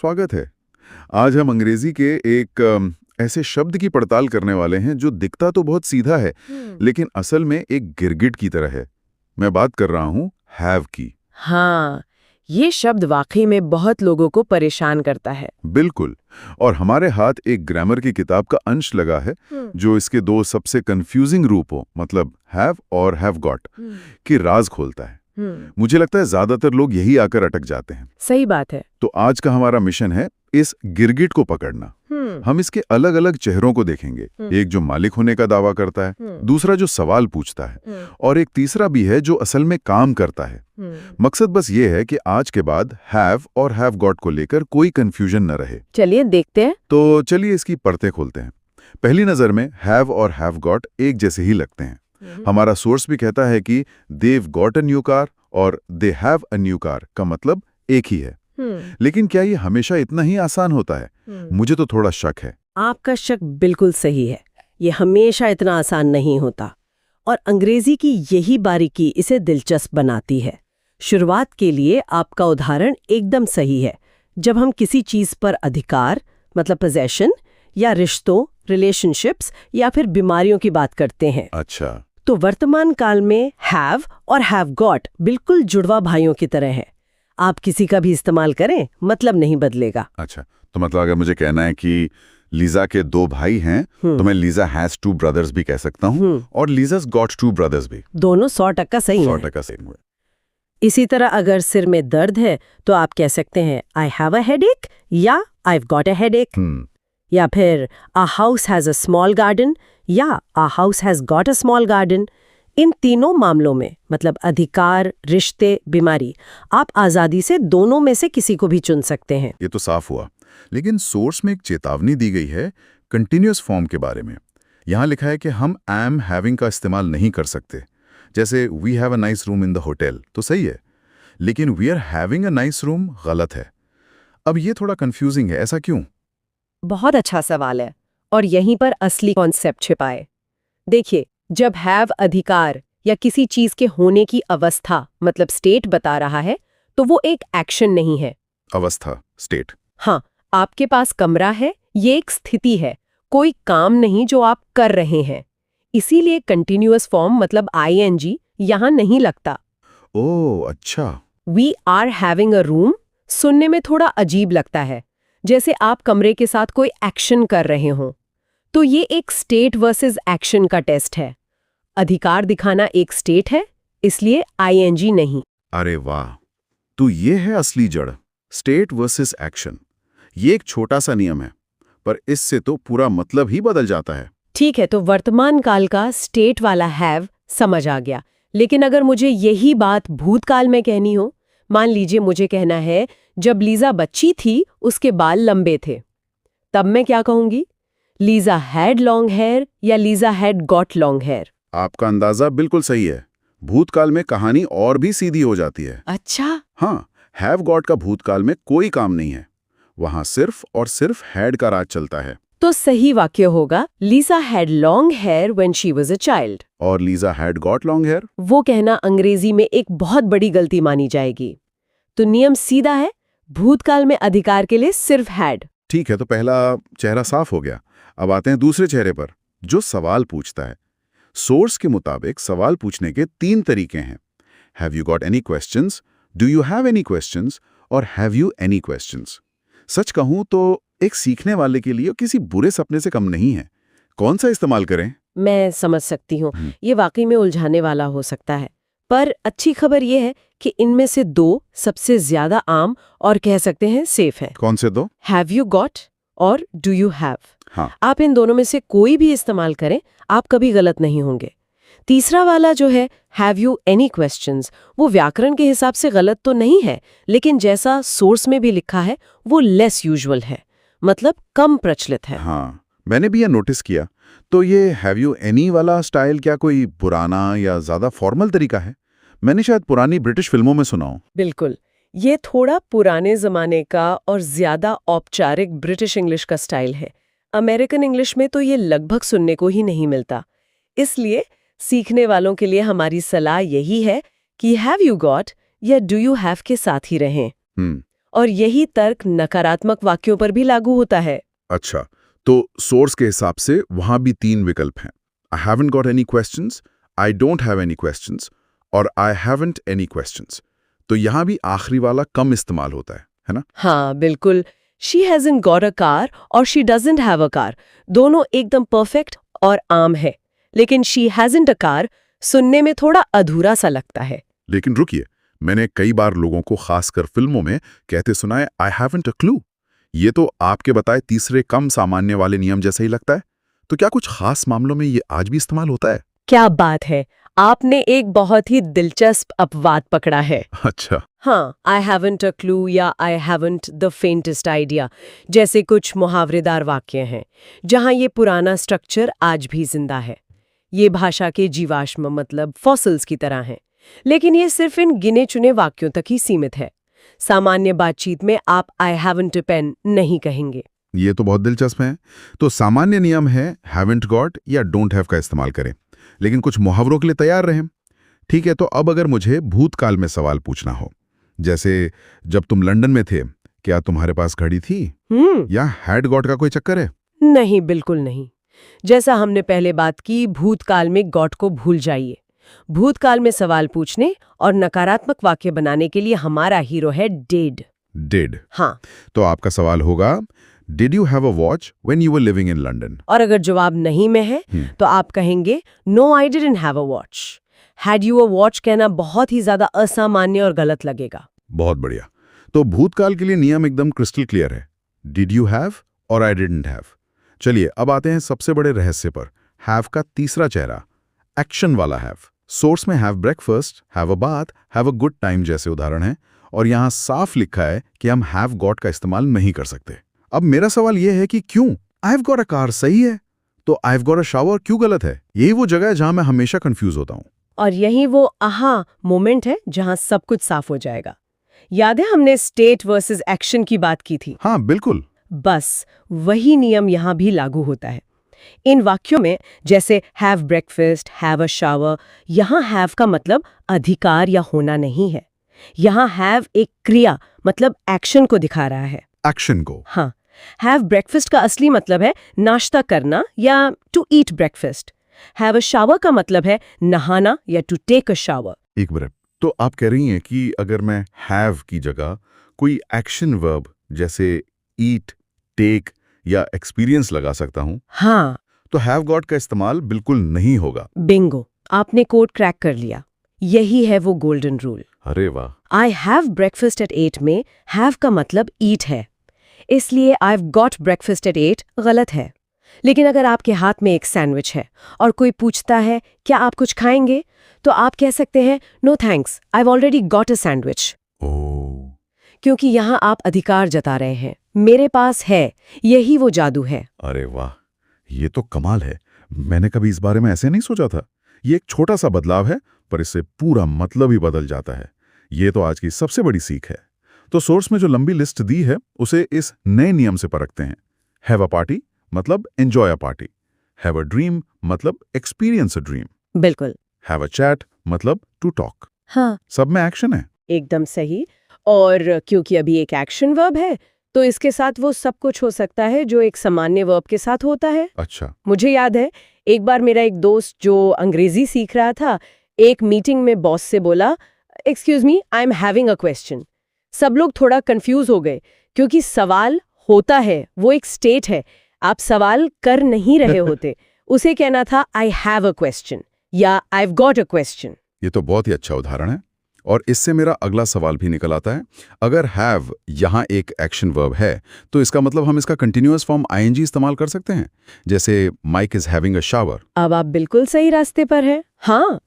स्वागत है। आज हम अंग्रेजी के एक ऐसे शब्द की पड़ताल करने वाले हैं जो दिखता तो बहुत सीधा है लेकिन असल में एक गिरगिट की तरह है। मैं बात कर रहा हूँ हैव की। हाँ, ये शब्द वाकई में बहुत लोगों को परेशान करता है। बिल्कुल। और हमारे हाथ एक ग्रामर की किताब का अंश लगा है जो इसके दो सबसे कंफ्यूजिंग रूपों मतलब हैव और हैव गॉट की राज खोलता है। मुझे लगता है ज्यादातर लोग यही आकर अटक जाते हैं। सही बात है। तो आज का हमारा मिशन है इस गिरगिट को पकड़ना। हम इसके अलग अलग चेहरों को देखेंगे। एक जो मालिक होने का दावा करता है, दूसरा जो सवाल पूछता है और एक तीसरा भी है जो असल में काम करता है। मकसद बस ये है कि आज के बाद हैव और हैव गॉट को लेकर कोई कंफ्यूजन न रहे। चलिए देखते हैं। तो चलिए इसकी परतें खोलते हैं। पहली नजर में हैव और हैव गॉट एक जैसे ही लगते हैं। हमारा सोर्स भी कहता है कि देव गॉट अ न्यू कार और they have a new car का मतलब एक ही है। लेकिन क्या ये हमेशा इतना ही आसान होता है? मुझे तो थोड़ा शक है। आपका शक बिल्कुल सही है। ये हमेशा इतना आसान नहीं होता और अंग्रेजी की यही बारीकी इसे दिलचस्प बनाती है। शुरुआत के लिए आपका उदाहरण एकदम सही है। जब हम किसी चीज पर अधिकार मतलब पोजेशन या रिश्तों रिलेशनशिप्स या फिर बीमारियों की बात करते हैं। अच्छा। तो वर्तमान काल में हैव और हैव गॉट बिल्कुल जुड़वा भाइयों की तरह है। आप किसी का भी इस्तेमाल करें मतलब नहीं बदलेगा। अच्छा, तो मतलब अगर मुझे कहना है कि लीजा के दो भाई हैं तो मैं लीजा हैज टू ब्रदर्स भी कह सकता हूँ और लीजा's गॉट टू ब्रदर्स भी। दोनों 100% सही हैं। 100% सही हुए। इसी तरह अगर सिर में दर्द है तो आप कह सकते हैं आई हैव अ हेडेक या I've got a headache। या फिर a house has a small garden या a house has got a small garden। इन तीनों मामलों में मतलब अधिकार रिश्ते बीमारी आप आजादी से दोनों में से किसी को भी चुन सकते हैं। ये तो साफ हुआ। लेकिन सोर्स में एक चेतावनी दी गई है कंटिन्यूअस फॉर्म के बारे में। यहाँ लिखा है कि हम am having का इस्तेमाल नहीं कर सकते। जैसे we have a nice room in the hotel तो सही है, लेकिन we are having a nice room गलत है। अब ये थोड़ा कंफ्यूजिंग है, ऐसा क्यों? बहुत अच्छा सवाल है और यहीं पर असली कॉन्सेप्ट छिपाए। देखिए, जब हैव अधिकार या किसी चीज के होने की अवस्था मतलब स्टेट बता रहा है तो वो एक एक्शन नहीं है। अवस्था स्टेट। हाँ, आपके पास कमरा है, ये एक स्थिति है, कोई काम नहीं जो आप कर रहे हैं। इसीलिए कंटिन्यूअस फॉर्म मतलब आईएनजी यहां नहीं लगता। ओह अच्छा। We are having a room सुनने में थोड़ा अजीब लगता है, जैसे आप कमरे के साथ कोई एक्शन कर रहे हों। तो ये एक स्टेट वर्सेस एक्शन का टेस्ट है। अधिकार दिखाना एक स्टेट है, इसलिए आईएनजी नहीं। अरे वाह, तो ये है असली जड़, स्टेट वर्सेस एक्शन। ये एक छोटा सा नियम है पर इससे तो पूरा मतलब ही बदल जाता है। ठीक है, तो वर्तमान काल का स्टेट वाला हैव समझ आ गया। लेकिन अगर मुझे यही बात भूतकाल में कहनी हो, मान लीजिए मुझे कहना है जब लीजा बच्ची थी उसके बाल लंबे थे, तब मैं क्या कहूंगी? लीजा हैड लॉन्ग हेयर या Lisa had got long hair? आपका अंदाजा बिल्कुल सही है। भूतकाल में कहानी और भी सीधी हो जाती है। अच्छा। हाँ, हैव गॉट का भूतकाल में कोई काम नहीं है, वहां सिर्फ और सिर्फ हैड का राज चलता है। तो सही वाक्य होगा Lisa had long hair when she was a child. और Lisa had got long hair वो कहना अंग्रेजी में एक बहुत बड़ी गलती मानी जाएगी। तो नियम सीधा है, भूतकाल में अधिकार के लिए सिर्फ हैड। ठीक है, तो पहला चेहरा साफ हो गया। अब आते हैं दूसरे चेहरे पर जो सवाल पूछता है। सोर्स के मुताबिक सवाल पूछने के 3 तरीके हैं। Have you got any questions, do you have any questions और हैव यू एनी क्वेश्चंस। सच कहूं तो एक सीखने वाले के लिए किसी बुरे सपने से कम नहीं है। कौन सा इस्तेमाल करें? मैं समझ सकती हूँ, ये वाकई में उलझाने वाला हो सकता है, पर अच्छी खबर ये है कि इनमें से 2 सबसे ज्यादा आम और कह सकते हैं सेफ हैं। कौन से 2? हैव यू गॉट और डू यू हैव। हाँ। आप इन दोनों में से कोई भी इस्तेमाल करें, आप कभी गलत नहीं होंगे। तीसरा वाला जो है हैव यू एनी क्वेश्चंस, वो व्याकरण के हिसाब से गलत तो नहीं है, लेकिन जैसा सोर्स में भी लिखा है वो लेस यूजुअल है, मतलब कम प्रचलित है। हाँ, मैंने भी यह नोटिस किया। तो ये हैव यू एनी वाला स्टाइल क्या कोई पुराना या ज्यादा फॉर्मल तरीका है? मैंने शायद पुरानी ब्रिटिश फिल्मों में सुना हूं। बिल्कुल, ये थोड़ा पुराने जमाने का और ज्यादा औपचारिक ब्रिटिश इंग्लिश का स्टाइल है। अमेरिकन इंग्लिश में तो ये लगभग सुनने को ही नहीं मिलता। इसलिए सीखने वालों के लिए हमारी सलाह यही है कि हैव यू गॉट या डू यू हैव के साथ ही रहें। और यही तर्क नकारात्मक वाक्यों पर भी लागू होता है। अच्छा, तो सोर्स के हिसाब से वहां भी 3 विकल्प हैं। I haven't got any questions, I don't have any questions और आई हैवंट एनी क्वेश्चंस। तो यहां भी आखिरी वाला कम इस्तेमाल होता है ना? हाँ, बिल्कुल। She hasn't got a car और she doesn't have a car दोनों एकदम परफेक्ट और आम है, लेकिन शी हैजंट अ कार सुनने में थोड़ा अधूरा सा लगता है। लेकिन रुकिए, मैंने कई बार लोगों को खासकर फिल्मों में कहते सुना है आई हैवंट अ क्लू। ये तो आपके बताए तीसरे कम सामान्य वाले नियम जैसा ही लगता है। तो क्या कुछ खास मामलों में ये आज भी इस्तेमाल होता है? क्या बात है, आपने एक बहुत ही दिलचस्प अपवाद पकड़ा है। अच्छा। हाँ, आई हैवंट अ क्लू या I haven't the faintest idea जैसे कुछ मुहावरेदार वाक्य हैं जहां ये पुराना स्ट्रक्चर आज भी जिंदा है। ये भाषा के जीवाश्म मतलब फॉसिल्स की तरह हैं, लेकिन ये सिर्फ इन गिने चुने वाक्यों तक ही सीमित है। सामान्य बातचीत में आप आई हैवंट अ पेन नहीं कहेंगे। ये तो बहुत दिलचस्प है। तो सामान्य नियम है हैवंट गॉट या डोंट हैव का इस्तेमाल करें, लेकिन कुछ मुहावरों के लिए तैयार रहें। ठीक है, तो अब अगर मुझे भूतकाल में सवाल पूछना हो, जैसे जब तुम लंदन में थे, क्या तुम्हारे पास घड़ी थी? या हैड गॉट का कोई चक्कर है? नहीं, बिल्कुल नहीं। जैसा हमने पहले बात की, भूतकाल में गॉट को भूल जाइए। भूतकाल में सवाल पूछने और नकारात्मक वाक्य बनाने के लिए हमारा हीरो है डिड। डिड। हाँ, तो आपका सवाल होगा did you have a watch when you were living in London? और अगर जवाब नहीं में है तो आप कहेंगे no I didn't have a watch. Had you a watch कहना बहुत ही ज्यादा असामान्य और गलत लगेगा। बहुत बढ़िया। तो भूतकाल के लिए नियम एकदम क्रिस्टल क्लियर है, डिड यू हैव और आई डिडंट हैव। चलिए अब आते हैं सबसे बड़े रहस्य पर, हैव का तीसरा चेहरा, एक्शन वाला हैव। सोर्स में have breakfast, have a bath, have a good time जैसे उदाहरण हैं, और यहां साफ लिखा है कि हम हैव गॉट का इस्तेमाल नहीं कर सकते। अब मेरा सवाल यह है कि क्यों? I have got a car सही है, तो I have got a shower क्यों गलत है? यही वो जगह है जहां मैं हमेशा कंफ्यूज होता हूं। और यही वो आहा मोमेंट है जहां सब कुछ साफ हो जाएगा। याद है हमने स्टेट वर्सेस एक्शन की बात की थी? हाँ बिल्कुल। बस वही नियम यहां भी लागू होता है। इन वाक्यों में जैसे have breakfast, have a shower, यहां हैव का मतलब अधिकार या होना नहीं है। यहां हैव एक क्रिया मतलब एक्शन को दिखा रहा है। एक्शन को। हाँ, हैव ब्रेकफास्ट का असली मतलब है नाश्ता करना या to eat breakfast. Have a shower का मतलब है नहाना या टू टेक अ शावर। एक मिनट, तो आप कह रही हैं कि अगर मैं हैव की जगह कोई एक्शन वर्ब जैसे ईट, टेक या एक्सपीरियंस लगा सकता हूं, हाँ, तो हैव गॉट का इस्तेमाल बिल्कुल नहीं होगा। बिंगो, आपने कोड क्रैक कर लिया। यही है वो गोल्डन रूल। अरे वाह। आई हैव ब्रेकफास्ट एट 8 में हैव का मतलब ईट है, इसलिए I have got breakfast at 8 गलत है। लेकिन अगर आपके हाथ में एक सैंडविच है और कोई पूछता है क्या आप कुछ खाएंगे, तो आप कह सकते हैं no thanks, I have already got a sandwich. Oh, क्योंकि यहाँ आप अधिकार जता रहे हैं, मेरे पास है। यही वो जादू है। अरे वाह, ये तो कमाल है। मैंने कभी इस बारे में ऐसे नहीं सोचा था। ये एक छोटा सा बदलाव है, पर इससे पूरा मतलब ही बदल जाता है। ये तो आज की सबसे बड़ी सीख है। तो सोर्स में जो लंबी लिस्ट दी है उसे इस नए नियम से परखते हैं। हैव अ पार्टी मतलब enjoy a party, have a dream मतलब एक्सपीरियंस अ ड्रीम, बिल्कुल। हैव अ चैट मतलब टू टॉक। हाँ, सब में एक्शन है। एकदम सही। और क्योंकि अभी एक एक्शन वर्ब है, तो इसके साथ वो सब कुछ हो सकता है जो एक सामान्य वर्ब के साथ होता है। अच्छा। मुझे याद है, एक बार मेरा एक दोस्त जो अंग्रेजी सीख रहा था, एक मीटिंग में बॉस से बोला, excuse me, I am having a question. सब लोग थोड़ा कंफ्यूज हो गए, क्योंकि सवाल होता है, वो एक स्टेट है, आप सवाल कर नहीं रहे होते। उसे कहना था आई हैव अ क्वेश्चन या I have got a question. ये तो बहुत ही अच्छा उदाहरण है, और इससे मेरा अगला सवाल भी निकल आता है। अगर हैव यहाँ एक एक्शन वर्ब है, तो इसका मतलब हम इसका कंटिन्यूअस फॉर्म आईएनजी इस्तेमाल कर सकते हैं, जैसे Mike is having a shower. अब आप बिल्कुल सही रास्ते पर हैं। हाँ,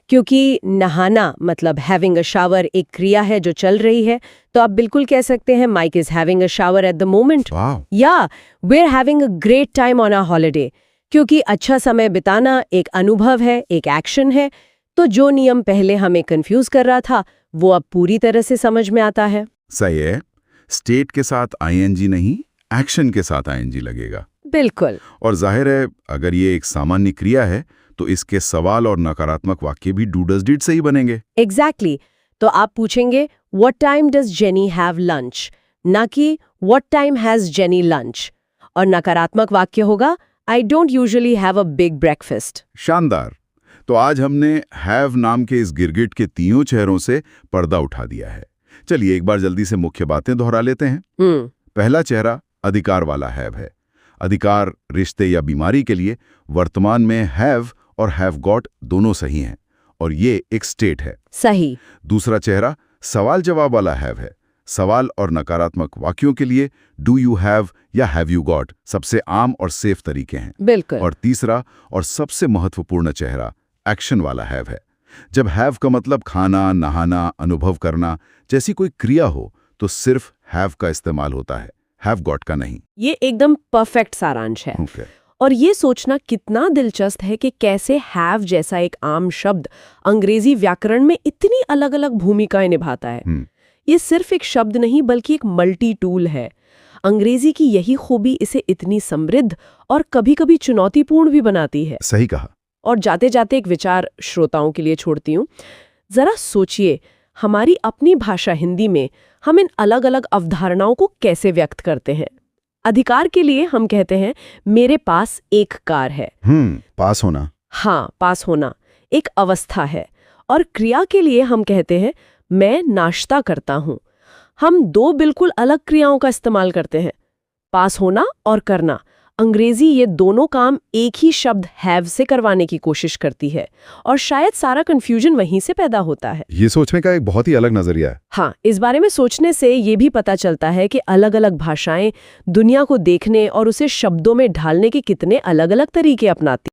क्योंकि नहाना मतलब हैविंग अ शावर एक क्रिया है जो चल रही है, तो आप बिल्कुल कह सकते हैं Mike is having a shower at the moment, या we are having a great time on a holiday. क्योंकि अच्छा समय बिताना एक अनुभव है, एक एक्शन है। तो जो नियम पहले हमें कंफ्यूज कर रहा था, वो अब पूरी तरह से समझ में आता है। सही है, स्टेट के साथ आईएनजी नहीं, एक्शन के साथ आईएनजी लगेगा। बिल्कुल। और जाहिर है, अगर ये एक सामान्य क्रिया है, तो इसके सवाल और नकारात्मक वाक्य भी डू डज डिड से ही बनेंगे। एग्जैक्टली। तो आप पूछेंगे What time does Jenny have lunch? ना कि What time has Jenny lunch? और नकारात्मक वाक्य होगा I don't usually have a big breakfast. शानदार। तो आज हमने हैव नाम के इस गिरगिट के तीनों चेहरों से पर्दा उठा दिया है। चलिए एक बार जल्दी से मुख्य बातें दोहरा लेते हैं। पहला चेहरा अधिकार वाला हैव है। अधिकार, रिश्ते या बीमारी के लिए वर्तमान में हैव और हैव गॉट दोनों सही हैं और ये एक स्टेट है। सही। दूसरा चेहरा सवाल जवाब वाला हैव है। सवाल और नकारात्मक वाक्यों के लिए डू यू हैव या हैव यू गॉट सबसे आम और सेफ तरीके हैं। बिल्कुल। और तीसरा और सबसे महत्वपूर्ण चेहरा एक्शन वाला हैव है। जब हैव का मतलब खाना, नहाना, अनुभव करना जैसी कोई क्रिया हो तो सिर्फ हैव का इस्तेमाल होता है, हैव गॉट का नहीं। ये एकदम परफेक्ट सारांश है। Okay. और ये सोचना कितना दिलचस्प है कि कैसे हैव जैसा एक आम शब्द अंग्रेजी व्याकरण में इतनी अलग-अलग भूमिकाएं निभाता है। ये सिर्फ एक शब्द नहीं बल्कि एक मल्टी टूल है। अंग्रेजी की यही खूबी इसे इतनी समृद्ध और कभी-कभी चुनौतीपूर्ण भी बनाती है। सही कहा। और जाते जाते एक विचार श्रोताओं के लिए छोड़ती हूँ। जरा सोचिए, हमारी अपनी भाषा हिंदी में हम इन अलग अलग अवधारणाओं को कैसे व्यक्त करते हैं। अधिकार के लिए हम कहते हैं मेरे पास एक कार है। पास होना। हाँ, पास होना एक अवस्था है। और क्रिया के लिए हम कहते हैं मैं नाश्ता करता हूँ। हम दो बिल्कुल अलग क्रियाओं का इस्तेमाल करते हैं, पास होना और करना। अंग्रेजी ये दोनों काम एक ही शब्द हैव से करवाने की कोशिश करती है और शायद सारा कंफ्यूजन वहीं से पैदा होता है। ये सोचने का एक बहुत ही अलग नजरिया है। हाँ, इस बारे में सोचने से ये भी पता चलता है कि अलग-अलग भाषाएं दुनिया को देखने और उसे शब्दों में ढालने के कितने अलग-अलग तरीके अपनाती